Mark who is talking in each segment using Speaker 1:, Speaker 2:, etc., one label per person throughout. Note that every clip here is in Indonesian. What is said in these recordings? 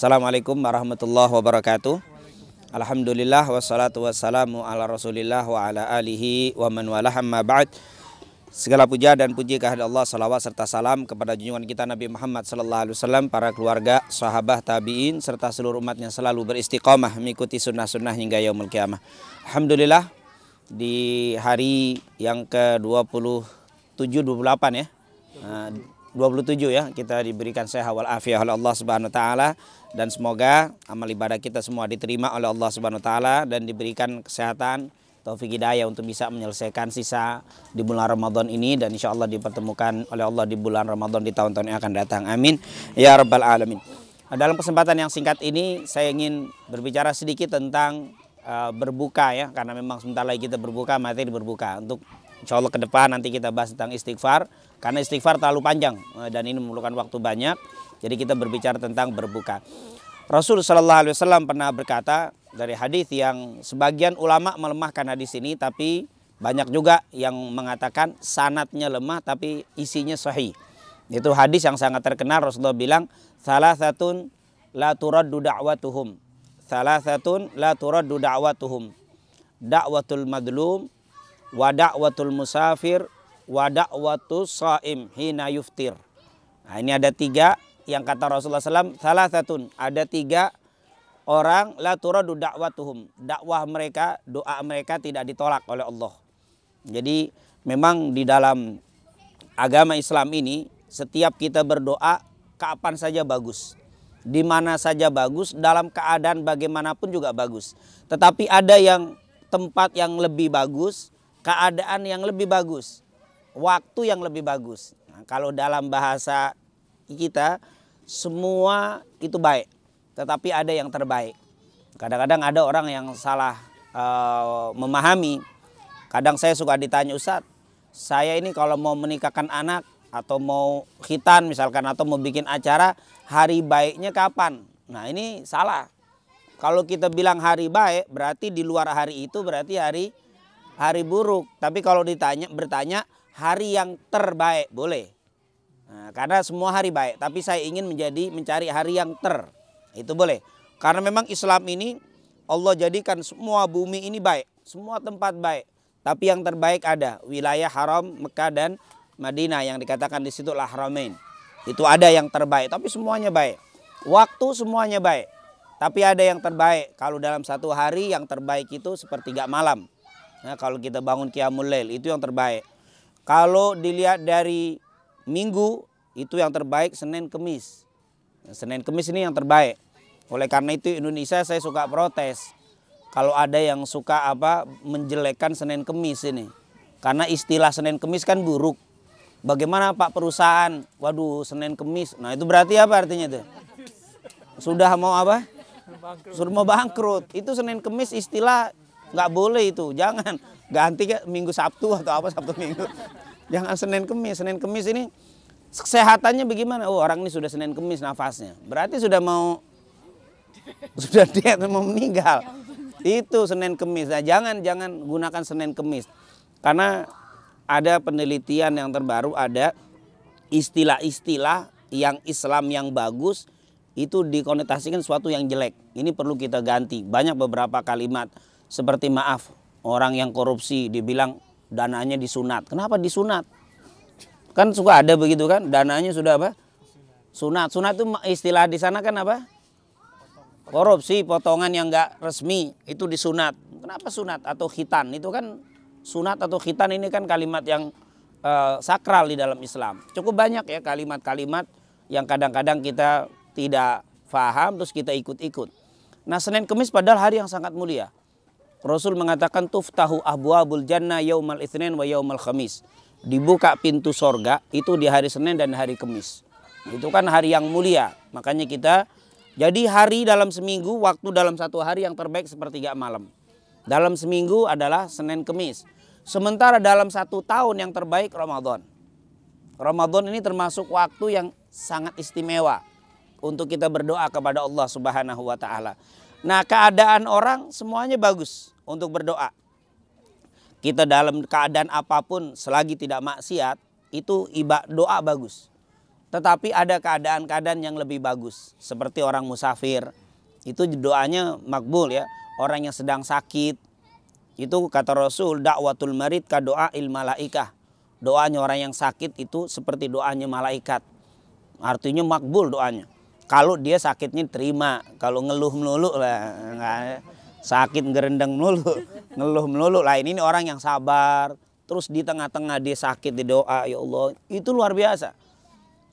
Speaker 1: Assalamualaikum warahmatullahi wabarakatuh. Alhamdulillah wassalatu wassalamu ala rasulillah wa ala alihi wa man walah, amma ba'd. Segala puja dan puji kehadirat Allah, salawat serta salam kepada junjungan kita Nabi Muhammad sallallahu alaihi wasallam, para keluarga, sahabat, tabi'in serta seluruh umatnya selalu beristiqamah mengikuti sunnah-sunnah hingga yaumul qiyamah. Alhamdulillah, di hari yang ke-27 28 ya. 27 ya, kita diberikan sehat wal afiah oleh Allah Subhanahu wa taala, dan semoga amal ibadah kita semua diterima oleh Allah Subhanahu wa taala dan diberikan kesehatan, taufik hidayah untuk bisa menyelesaikan sisa di bulan Ramadan ini, dan insya Allah dipertemukan oleh Allah di bulan Ramadan di tahun-tahun yang akan datang. Amin ya rabbal alamin. Dalam kesempatan yang singkat ini saya ingin berbicara sedikit tentang berbuka ya, karena memang sebentar lagi kita berbuka, materi berbuka. Untuk insya Allah ke depan nanti kita bahas tentang istighfar, karena istighfar terlalu panjang dan ini memerlukan waktu banyak. Jadi kita berbicara tentang berbuka. Rasul sallallahu alaihi wasallam pernah berkata dari hadis yang sebagian ulama melemahkan hadis ini, tapi banyak juga yang mengatakan sanadnya lemah tapi isinya sahih. Itu hadis yang sangat terkenal. Rasulullah bilang, salasatun la turaddu da'watuhum. Salasatun la turaddu da'watuhum. Da'watul madlum wa da'watul musafir wa da'watus shaim hina yuftir. Nah, ini ada tiga yang kata Rasulullah SAW, salah satu, ada tiga orang la turaddu da'watuhum, dakwah mereka, doa mereka tidak ditolak oleh Allah. Jadi memang di dalam agama Islam ini setiap kita berdoa kapan saja bagus, di mana saja bagus, dalam keadaan bagaimanapun juga bagus. Tetapi ada yang tempat yang lebih bagus, keadaan yang lebih bagus, waktu yang lebih bagus. Nah, kalau dalam bahasa kita semua itu baik, tetapi ada yang terbaik. Kadang-kadang ada orang yang salah memahami. Kadang saya suka ditanya, Ustadz, saya ini kalau mau menikahkan anak atau mau khitan misalkan, atau mau bikin acara, hari baiknya kapan? Nah, ini salah. Kalau kita bilang hari baik, berarti di luar hari itu berarti hari buruk. Tapi kalau bertanya hari yang terbaik boleh. Nah, karena semua hari baik, tapi saya ingin mencari hari yang itu boleh. Karena memang Islam ini Allah jadikan semua bumi ini baik, semua tempat baik. Tapi yang terbaik ada wilayah haram Mekah dan Madinah yang dikatakan di situ Haramain. Itu ada yang terbaik, tapi semuanya baik. Waktu semuanya baik, tapi ada yang terbaik. Kalau dalam satu hari yang terbaik itu sepertiga malam. Nah, kalau kita bangun Qiyamul Lail itu yang terbaik. Kalau dilihat dari minggu itu yang terbaik Senin Kemis. Senin Kemis ini yang terbaik. Oleh karena itu Indonesia saya suka protes kalau ada yang suka menjelekkan Senin Kemis ini. Karena istilah Senin Kemis kan buruk. Bagaimana Pak perusahaan? Waduh, Senin Kemis. Nah, itu berarti apa artinya itu? Sudah mau apa? Sudah mau bangkrut. Itu Senin Kemis istilah nggak boleh itu. Jangan ganti ke Minggu Sabtu atau Sabtu Minggu. Jangan Senin Kemis. Senin Kemis ini kesehatannya bagaimana? Oh, orang ini sudah Senin Kemis nafasnya. Berarti sudah dia mau meninggal. Itu Senin Kemis. Nah, jangan gunakan Senin Kemis. Karena ada penelitian yang terbaru, ada istilah-istilah yang Islam yang bagus itu dikonotasikan sesuatu yang jelek. Ini perlu kita ganti. Banyak beberapa kalimat seperti maaf, orang yang korupsi dibilang dananya disunat. Kenapa disunat? Kan suka ada begitu kan, dananya sudah sunat. Sunat itu istilah di sana kan apa? Korupsi, potongan yang enggak resmi itu disunat. Kenapa sunat atau khitan? Itu kan sunat atau khitan ini kan kalimat yang sakral di dalam Islam. Cukup banyak ya kalimat-kalimat yang kadang-kadang kita tidak paham terus kita ikut-ikut. Nah, Senin Kemis padahal hari yang sangat mulia. Rasul mengatakan tuftahu abwabul jannah yaumal itsnin wa yaumal khamis. Dibuka pintu sorga itu di hari Senin dan hari Kamis. Itu kan hari yang mulia. Makanya kita, jadi hari dalam seminggu, waktu dalam satu hari yang terbaik sepertiga malam. Dalam seminggu adalah Senin Kamis. Sementara dalam satu tahun yang terbaik Ramadan. Ramadan ini termasuk waktu yang sangat istimewa untuk kita berdoa kepada Allah Subhanahu wa taala. Nah, keadaan orang semuanya bagus untuk berdoa. Kita dalam keadaan apapun selagi tidak maksiat itu doa bagus. Tetapi ada keadaan-keadaan yang lebih bagus. Seperti orang musafir. Itu doanya makbul ya. Orang yang sedang sakit. Itu kata Rasul, dakwatul marid ka doa il malaikah. Doanya orang yang sakit itu seperti doanya malaikat. Artinya makbul doanya. Kalau dia sakitnya terima. Kalau ngeluh melulu lah. Sakit ngerendang melulu. Ngeluh melulu lah. Ini orang yang sabar. Terus di tengah-tengah dia sakit di doa. Ya Allah. Itu luar biasa.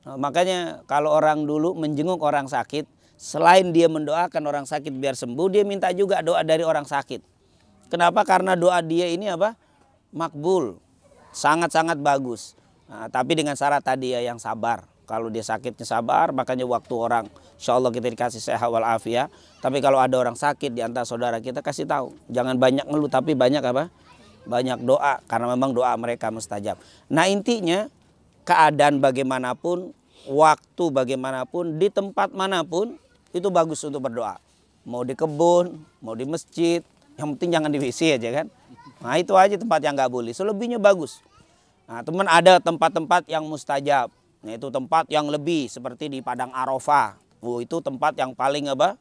Speaker 1: Nah, makanya kalau orang dulu menjenguk orang sakit. Selain dia mendoakan orang sakit biar sembuh. Dia minta juga doa dari orang sakit. Kenapa? Karena doa dia ini apa? Makbul. Sangat-sangat bagus. Nah, tapi dengan syarat tadi ya yang sabar. Kalau dia sakitnya sabar, makanya waktu orang insya Allah kita dikasih sehat walafiat. Tapi kalau ada orang sakit di antara saudara kita kasih tahu. Jangan banyak ngeluh tapi banyak apa? Banyak doa. Karena memang doa mereka mustajab. Nah intinya keadaan bagaimanapun, waktu bagaimanapun, di tempat manapun itu bagus untuk berdoa. Mau di kebun, mau di masjid. Yang penting jangan di WC aja kan. Nah itu aja tempat yang nggak boleh. Selebihnya bagus. Nah teman ada tempat-tempat yang mustajab. Nah, itu tempat yang lebih seperti di Padang Arafah. Itu tempat yang paling apa?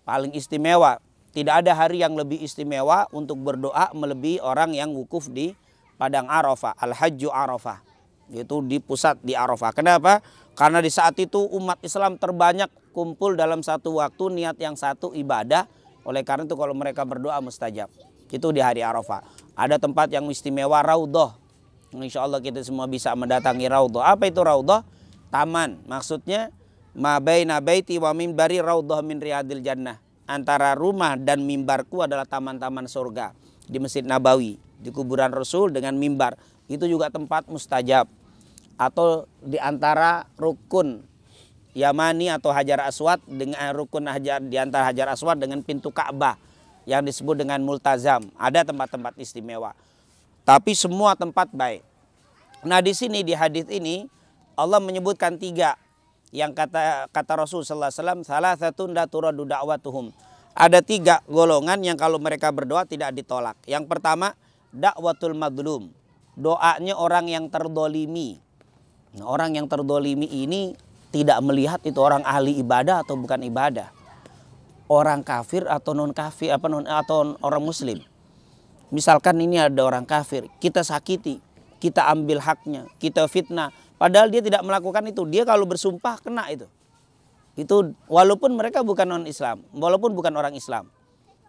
Speaker 1: Paling istimewa. Tidak ada hari yang lebih istimewa untuk berdoa melebihi orang yang wukuf di Padang Arafah. Al-Hajju Arafah. Itu di pusat di Arafah. Kenapa? Karena di saat itu umat Islam terbanyak kumpul dalam satu waktu, niat yang satu, ibadah. Oleh karena itu kalau mereka berdoa mustajab. Itu di hari Arafah. Ada tempat yang istimewa, Raudhah. Insya Allah kita semua bisa mendatangi Raudhah. Apa itu Raudhah? Taman. Maksudnya ma baina baiti wa mimbari Raudhah min riyadil jannah. Antara rumah dan mimbarku adalah taman-taman surga. Di Masjid Nabawi, di kuburan Rasul dengan mimbar. Itu juga tempat mustajab. Atau di antara rukun Yamani atau Hajar Aswad dengan rukun Hajar, di antara Hajar Aswad dengan pintu Ka'bah yang disebut dengan Multazam. Ada tempat-tempat istimewa. Tapi semua tempat baik. Nah di sini di hadis ini Allah menyebutkan 3 yang kata Rasul sallallahu alaihi wasallam, salah satu la turadu da'watuhum. Ada 3 golongan yang kalau mereka berdoa tidak ditolak. Yang pertama dakwatul madlum. Doanya orang yang terdolimi. Nah, orang yang terdolimi ini tidak melihat itu orang ahli ibadah atau bukan ibadah. Orang kafir atau non kafir atau orang muslim. Misalkan ini ada orang kafir, kita sakiti, kita ambil haknya, kita fitnah. Padahal dia tidak melakukan itu. Dia kalau bersumpah kena itu. Itu walaupun mereka bukan non-Islam, walaupun bukan orang Islam.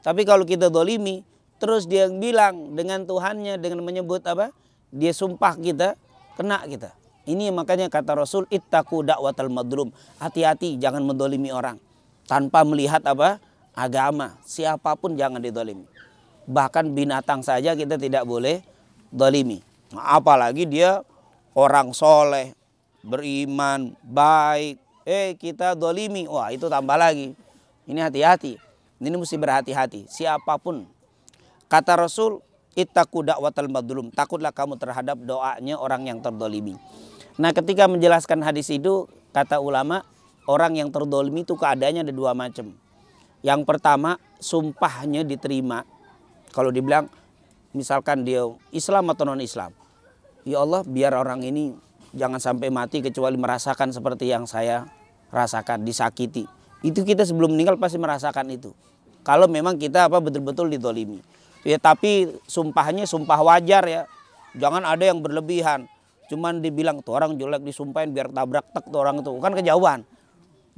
Speaker 1: Tapi kalau kita dolimi, terus dia bilang dengan Tuhannya, dengan menyebut apa? Dia sumpah kita, kena kita. Ini makanya kata Rasul, ittaqu da'watal madlum. Hati-hati jangan mendolimi orang. Tanpa melihat apa? Agama. Siapapun jangan didolimi. Bahkan binatang saja kita tidak boleh dolimi. Nah, apalagi dia orang soleh, beriman, baik. Kita dolimi. Wah itu tambah lagi. Ini hati-hati. Ini mesti berhati-hati. Siapapun. Kata Rasul, ittaqu da'watal madlum. Takutlah kamu terhadap doanya orang yang terdolimi. Nah ketika menjelaskan hadis itu, kata ulama, orang yang terdolimi itu keadaannya ada 2 macam. Yang pertama, sumpahnya diterima. Kalau dibilang misalkan dia Islam atau non-Islam. Ya Allah biar orang ini jangan sampai mati kecuali merasakan seperti yang saya rasakan, disakiti. Itu kita sebelum meninggal pasti merasakan itu. Kalau memang kita betul-betul didolimi. Ya tapi sumpahnya sumpah wajar ya. Jangan ada yang berlebihan. Cuman dibilang tuh orang jelek disumpahin biar tabrak truk tuh orang itu. Kan kejauhan.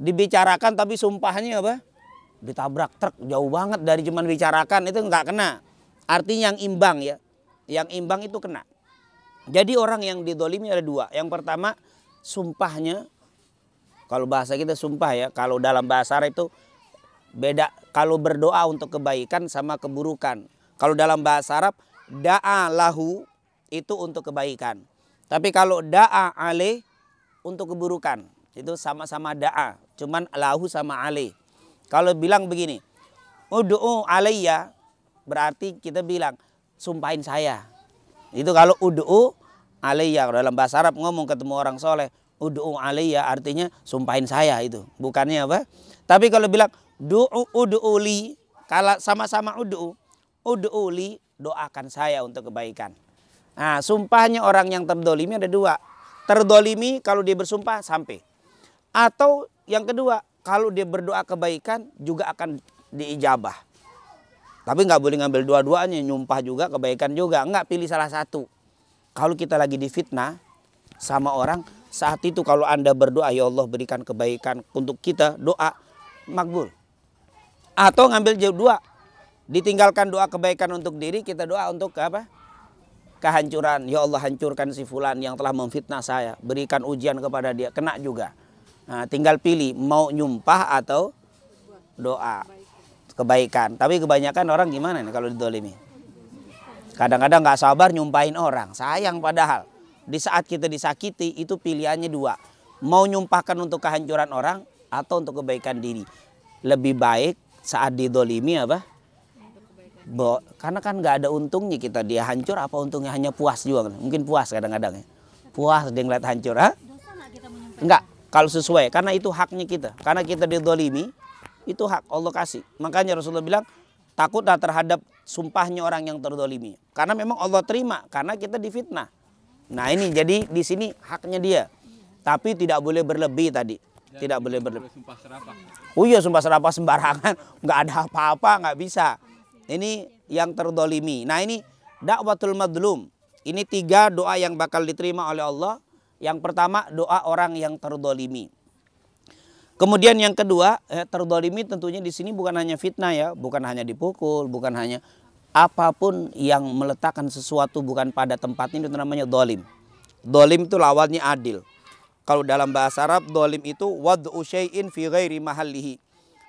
Speaker 1: Dibicarakan tapi sumpahnya apa? Ditabrak truk, jauh banget dari cuman bicarakan, itu nggak kena. Artinya yang imbang ya, yang imbang itu kena. Jadi orang yang didolimi ada 2. Yang pertama sumpahnya, kalau bahasa kita sumpah ya, kalau dalam bahasa Arab itu beda. Kalau berdoa untuk kebaikan sama keburukan. Kalau dalam bahasa Arab da'a lahu itu untuk kebaikan. Tapi kalau da'a alaih untuk keburukan. Itu sama-sama da'a, cuman lahu sama alaih. Kalau bilang begini, ud'u alayya, berarti kita bilang sumpahin saya. Itu kalau ud'u alayya, kalau dalam bahasa Arab ngomong ketemu orang soleh, ud'u alayya artinya sumpahin saya itu. Bukannya apa? Tapi kalau bilang ud'u li, kalau sama-sama ud'u li, doakan saya untuk kebaikan. Nah sumpahnya orang yang terdolimi ada 2. terdolimi kalau dia bersumpah sampai. Atau yang kedua, kalau dia berdoa kebaikan juga akan diijabah. Tapi nggak boleh ngambil dua-duanya, nyumpah juga, kebaikan juga. Nggak, pilih salah satu. Kalau kita lagi difitnah sama orang, saat itu kalau Anda berdoa, ya Allah berikan kebaikan untuk kita, doa makbul. Atau ngambil dua, ditinggalkan doa kebaikan untuk diri, kita doa untuk apa? Kehancuran. Ya Allah, hancurkan si fulan yang telah memfitnah saya, berikan ujian kepada dia, kena juga. Nah, tinggal pilih mau nyumpah atau doa kebaikan. Tapi kebanyakan orang gimana nih kalau didolimi? Kadang-kadang nggak sabar nyumpahin orang, sayang padahal. Di saat kita disakiti itu pilihannya dua, mau nyumpahkan untuk kehancuran orang atau untuk kebaikan diri. Lebih baik saat didolimi apa? Karena kan nggak ada untungnya kita dia hancur, apa untungnya, hanya puas juga. Mungkin puas kadang-kadang ya. Puas dia ngeliat hancur. Enggak, kalau sesuai, karena itu haknya kita. Karena kita didolimi, itu hak Allah kasih. Makanya Rasulullah bilang, takutlah terhadap sumpahnya orang yang terdolimi. Karena memang Allah terima, karena kita difitnah. Nah ini jadi di sini haknya dia. Tapi tidak boleh berlebih tadi. Tidak boleh berlebih.
Speaker 2: Sumpah serapah.
Speaker 1: Oh iya, sumpah serapah sembarangan. Nggak ada apa-apa, nggak bisa. Ini yang terdolimi. Nah ini dakwatul madlum. Ini 3 doa yang bakal diterima oleh Allah. Yang pertama doa orang yang terdolimi. Kemudian yang kedua, terdolimi tentunya di sini bukan hanya fitnah ya, bukan hanya dipukul, bukan hanya apapun yang meletakkan sesuatu bukan pada tempatnya itu namanya dolim. Dolim itu lawannya adil. Kalau dalam bahasa Arab dolim itu wad'u syai'in fi ghairi mahallihi.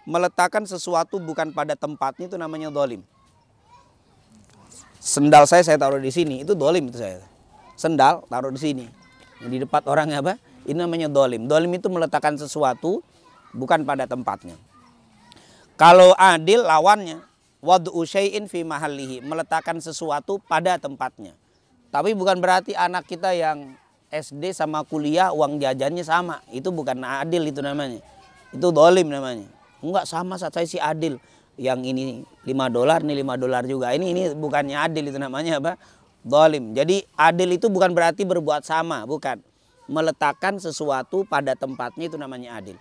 Speaker 1: Meletakkan sesuatu bukan pada tempatnya itu namanya dolim. Sendal saya taruh di sini, itu dolim itu saya. Sendal taruh di sini. Di depan orang apa? Ini namanya dolim. Dolim itu meletakkan sesuatu bukan pada tempatnya. Kalau adil lawannya wad'u syai'in fi mahallihi, meletakkan sesuatu pada tempatnya. Tapi bukan berarti anak kita yang SD sama kuliah uang jajannya sama. Itu bukan adil itu namanya. Itu dolim namanya. Enggak sama, saya sih adil. Yang ini $5, nih $5 juga. Ini bukannya adil, itu namanya apa? Dolim. Jadi adil itu bukan berarti berbuat sama, bukan. Meletakkan sesuatu pada tempatnya itu namanya adil.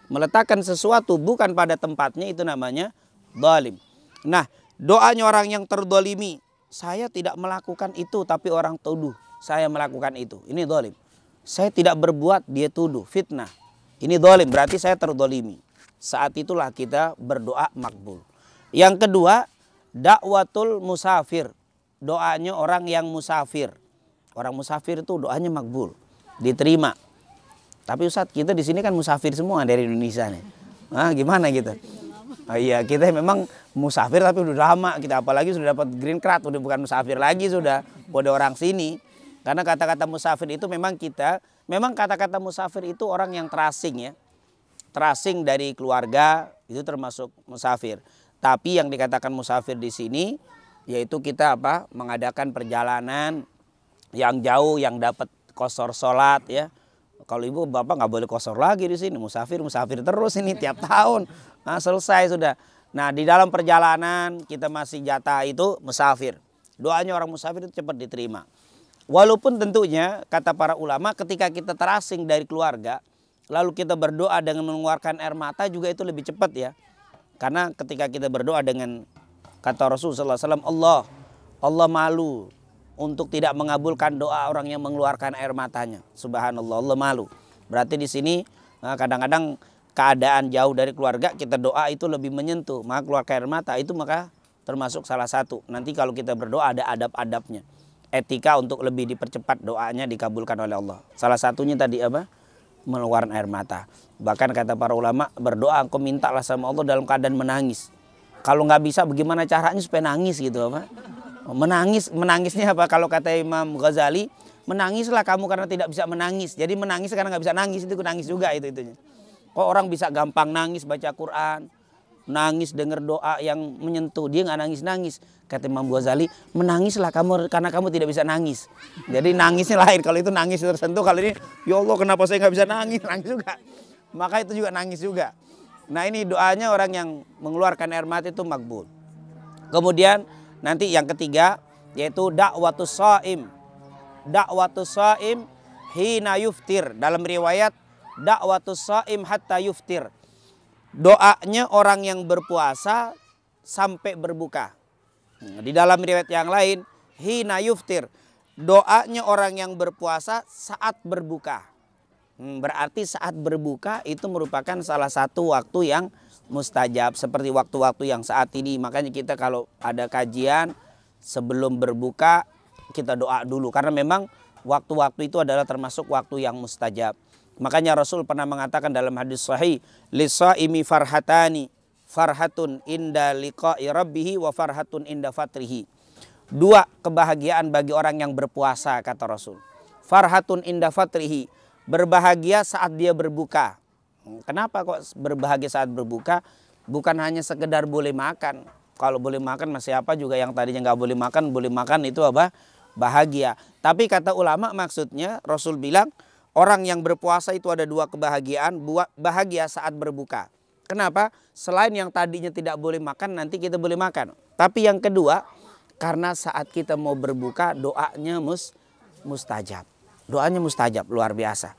Speaker 1: Meletakkan sesuatu bukan pada tempatnya itu namanya dolim. Nah, doanya orang yang terdolimi, saya tidak melakukan itu tapi orang tuduh saya melakukan itu, ini dolim. Saya tidak berbuat, dia tuduh, fitnah, ini dolim, berarti saya terdolimi. Saat itulah kita berdoa makbul. Yang kedua, dakwatul musafir, doanya orang yang musafir. Orang musafir itu doanya makbul, diterima. Tapi Ustadz, kita di sini kan musafir semua dari Indonesia nih. Nah, gimana kita? Oh iya, kita memang musafir tapi udah lama kita, apalagi sudah dapat green card, udah bukan musafir lagi, sudah orang sini. Karena kata-kata musafir itu memang kata-kata musafir itu orang yang terasing ya. Terasing dari keluarga itu termasuk musafir. Tapi yang dikatakan musafir di sini yaitu kita apa? Mengadakan perjalanan yang jauh, yang dapat qashar sholat ya. Kalau ibu bapak nggak boleh qashar lagi di sini, musafir terus ini tiap tahun. Nah, selesai sudah. Nah, di dalam perjalanan kita masih jatah itu musafir. Doanya orang musafir itu cepat diterima. Walaupun tentunya kata para ulama ketika kita terasing dari keluarga, lalu kita berdoa dengan mengeluarkan air mata juga itu lebih cepat ya. Karena ketika kita berdoa dengan kata Rasulullah SAW, Allah malu untuk tidak mengabulkan doa orang yang mengeluarkan air matanya. Subhanallah, Allah malu. Berarti di sini kadang-kadang keadaan jauh dari keluarga kita doa itu lebih menyentuh. Maka keluarkan air mata itu maka termasuk salah satu. Nanti kalau kita berdoa ada adab-adabnya. Etika untuk lebih dipercepat doanya dikabulkan oleh Allah. Salah satunya tadi apa? Mengeluarkan air mata. Bahkan kata para ulama, berdoa engkau mintalah sama Allah dalam keadaan menangis. Kalau nggak bisa bagaimana caranya supaya nangis gitu apa? Menangisnya apa? Kalau kata Imam Ghazali, menangislah kamu karena tidak bisa menangis. Jadi menangis karena nggak bisa nangis, itu nangis juga itunya. Kok orang bisa gampang nangis baca Quran, nangis dengar doa yang menyentuh, dia nggak nangis. Kata Imam Ghazali, menangislah kamu karena kamu tidak bisa nangis. Jadi nangisnya lain, kalau itu nangis tersentuh, kalau ini ya Allah kenapa saya nggak bisa nangis juga. Maka itu juga nangis juga. Nah ini doanya orang yang mengeluarkan air mata itu makbul. Kemudian nanti yang ketiga yaitu dakwatus shaim. Dakwatus shaim hina yuftir. Dalam riwayat da'watus shaim hatta yuftir. Doanya orang yang berpuasa sampai berbuka. Di dalam riwayat yang lain hina yuftir. Doanya orang yang berpuasa saat berbuka. Berarti saat berbuka itu merupakan salah satu waktu yang mustajab. Seperti waktu-waktu yang saat ini. Makanya kita kalau ada kajian sebelum berbuka kita doa dulu. Karena memang waktu-waktu itu adalah termasuk waktu yang mustajab. Makanya Rasul pernah mengatakan dalam hadis sahih. Lisaimi farhatani. Farhatun inda liqa'i rabbihi wa farhatun inda fatrihi. Dua kebahagiaan bagi orang yang berpuasa, kata Rasul. Farhatun inda fatrihi. Berbahagia saat dia berbuka. Kenapa kok berbahagia saat berbuka? Bukan hanya sekedar boleh makan. Kalau boleh makan masih apa juga yang tadinya nggak boleh makan itu apa? Bahagia. Tapi kata ulama maksudnya Rasul bilang orang yang berpuasa itu ada dua kebahagiaan. Bahagia saat berbuka. Kenapa? Selain yang tadinya tidak boleh makan nanti kita boleh makan. Tapi yang kedua karena saat kita mau berbuka doanya mustajab. Doanya mustajab luar biasa.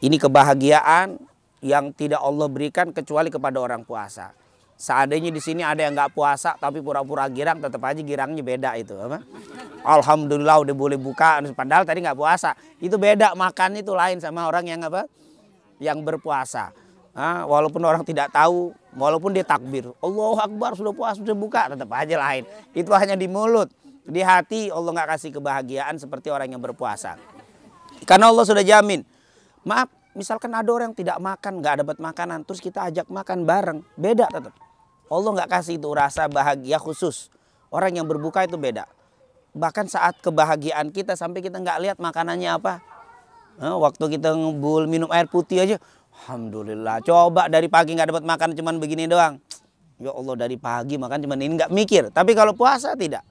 Speaker 1: Ini kebahagiaan yang tidak Allah berikan kecuali kepada orang puasa. Seandainya di sini ada yang nggak puasa tapi pura-pura girang, tetap aja girangnya beda itu. Apa? Alhamdulillah udah boleh buka, padahal tadi nggak puasa. Itu beda, makan itu lain sama orang yang apa? Yang berpuasa. Walaupun orang tidak tahu, walaupun dia takbir, Allahu Akbar sudah puasa sudah buka, tetap aja lain. Itu hanya di mulut, di hati Allah nggak kasih kebahagiaan seperti orang yang berpuasa. Karena Allah sudah jamin. Maaf, misalkan ada orang yang tidak makan, nggak dapat makanan, terus kita ajak makan bareng, beda tetap. Allah nggak kasih itu rasa bahagia khusus. Orang yang berbuka itu beda. Bahkan saat kebahagiaan kita sampai kita nggak lihat makanannya apa. Waktu kita ngebul minum air putih aja. Alhamdulillah, coba dari pagi nggak dapat makan cuman begini doang. Ya Allah dari pagi makan cuman ini, nggak mikir. Tapi kalau puasa tidak.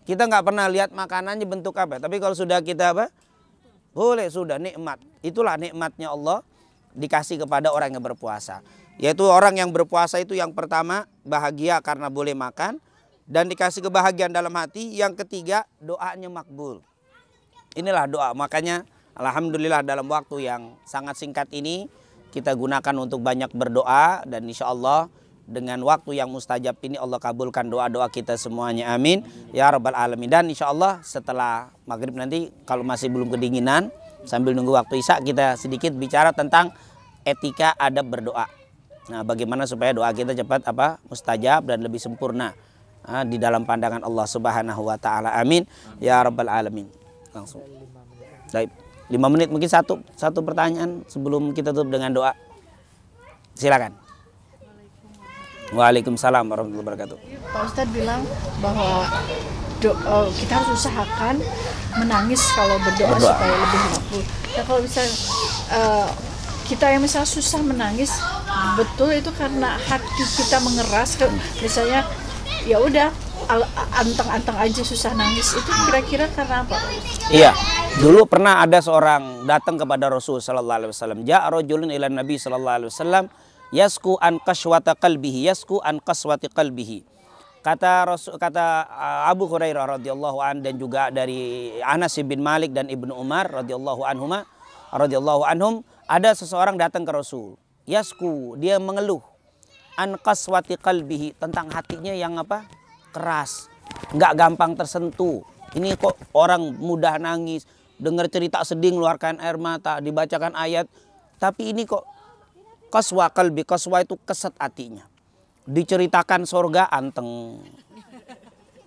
Speaker 1: Kita nggak pernah lihat makanannya bentuk apa. Tapi kalau sudah kita apa? Boleh sudah nikmat. Itulah nikmatnya Allah dikasih kepada orang yang berpuasa. Yaitu orang yang berpuasa itu yang pertama bahagia karena boleh makan. Dan dikasih kebahagiaan dalam hati. Yang ketiga doanya makbul. Inilah doa. Makanya alhamdulillah dalam waktu yang sangat singkat ini kita gunakan untuk banyak berdoa dan insya Allah dengan waktu yang mustajab ini Allah kabulkan doa-doa kita semuanya, amin ya rabbal alamin. Dan insya Allah setelah maghrib nanti kalau masih belum kedinginan sambil nunggu waktu isya kita sedikit bicara tentang etika adab berdoa. Nah, bagaimana supaya doa kita cepat mustajab dan lebih sempurna di dalam pandangan Allah Subhanahu wa taala, amin ya rabbal alamin. Langsung. Baik. 5 menit mungkin satu pertanyaan sebelum kita tutup dengan doa. Silakan. Waalaikumsalam warahmatullahi wabarakatuh.
Speaker 2: Pak Ustadz bilang bahwa kita harus usahakan menangis kalau berdoa supaya lebih makbul. Nah kalau misalnya kita yang misalnya susah menangis, betul itu karena hati kita mengeras. Misalnya ya udah anteng-anteng aja susah nangis, itu kira-kira karena apa?
Speaker 1: Iya, dulu pernah ada seorang datang kepada Rasul sallallahu alaihi wasallam. Ja'a rajulun ila Nabi sallallahu alaihi wasallam yasku an qaswata qalbihi, yasku an qaswati qalbihi. Kata Abu Hurairah radhiyallahu an dan juga dari Anas bin Malik dan Ibnu Umar radhiyallahu anhum, ada seseorang datang ke Rasul. Yasku, dia mengeluh an qaswati qalbihi, tentang hatinya yang apa? Keras, nggak gampang tersentuh. Ini kok orang mudah nangis, dengar cerita sedih ngeluarkan air mata, dibacakan ayat, tapi ini kok qaswa qalbi, qaswa itu keset hatinya. Diceritakan surga anteng,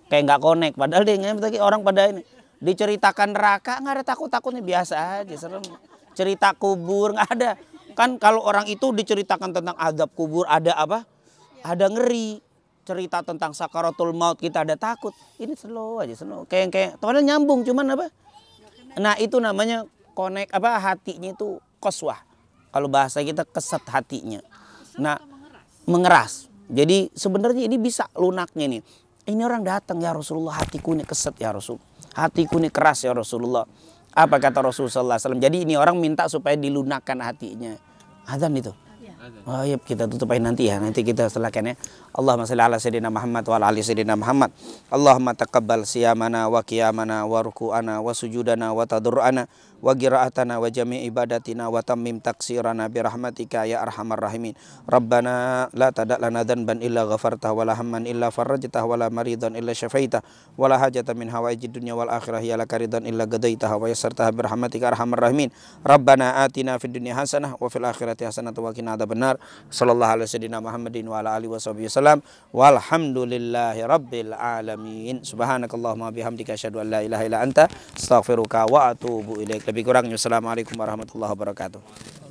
Speaker 1: kayak nggak connect. Padahal dia ngerti orang pada ini. Diceritakan neraka nggak ada takut-takutnya, biasa aja, serem. Cerita kubur nggak ada. Kan kalau orang itu diceritakan tentang azab kubur ada apa? Ada ngeri. Cerita tentang sakaratul maut kita ada takut. Ini slow aja, slow. Kayak padahal nyambung cuman apa? Nah, itu namanya connect hatinya itu qaswah. Kalau bahasa kita keset hatinya. Nah, mengeras. Jadi sebenarnya ini bisa lunaknya nih. Ini orang datang ya Rasulullah, hatiku ini keset ya Rasul. Hatiku ini keras ya Rasulullah. Apa kata Rasulullah sallallahu alaihi wasallam? Jadi ini orang minta supaya dilunakkan hatinya. Adzan itu. Oh iya, kita tutup aja nanti ya. Nanti kita setelahkan ya. Allahumma shalli ala sayyidina Muhammad wa ala ali sayyidina Muhammad. Allahumma taqabbal siyamana wa qiyamana wa ruku'ana wa sujudana wa tadarru'ana wa qiraatana wa jami' ibadatina wa tammim taksirana bi rahmatika ya arhamar rahimin. Rabbana la tada' lana dhanban illa ghafartah wa la hamman illa farajtah wa la maridan illa syafaitah wa la hajatan min hawaijid dunya wal akhirah ya laka ridan illa qadaitaha wa yassartaha bi rahmatika arhamar rahimin. Rabbana atina fid dunya hasanah wa fil akhirati hasanah wa qina adzabannar. Sallallahu alaihi wasallam Muhammadin wa ala alihi wasallam. Walhamdulillahi rabbil alamin. Subhanakallahumma bihamdika asyhadu an la ilaha illa anta astaghfiruka wa atubu ilaik. Lebih kurangnya assalamualaikum warahmatullahi wabarakatuh.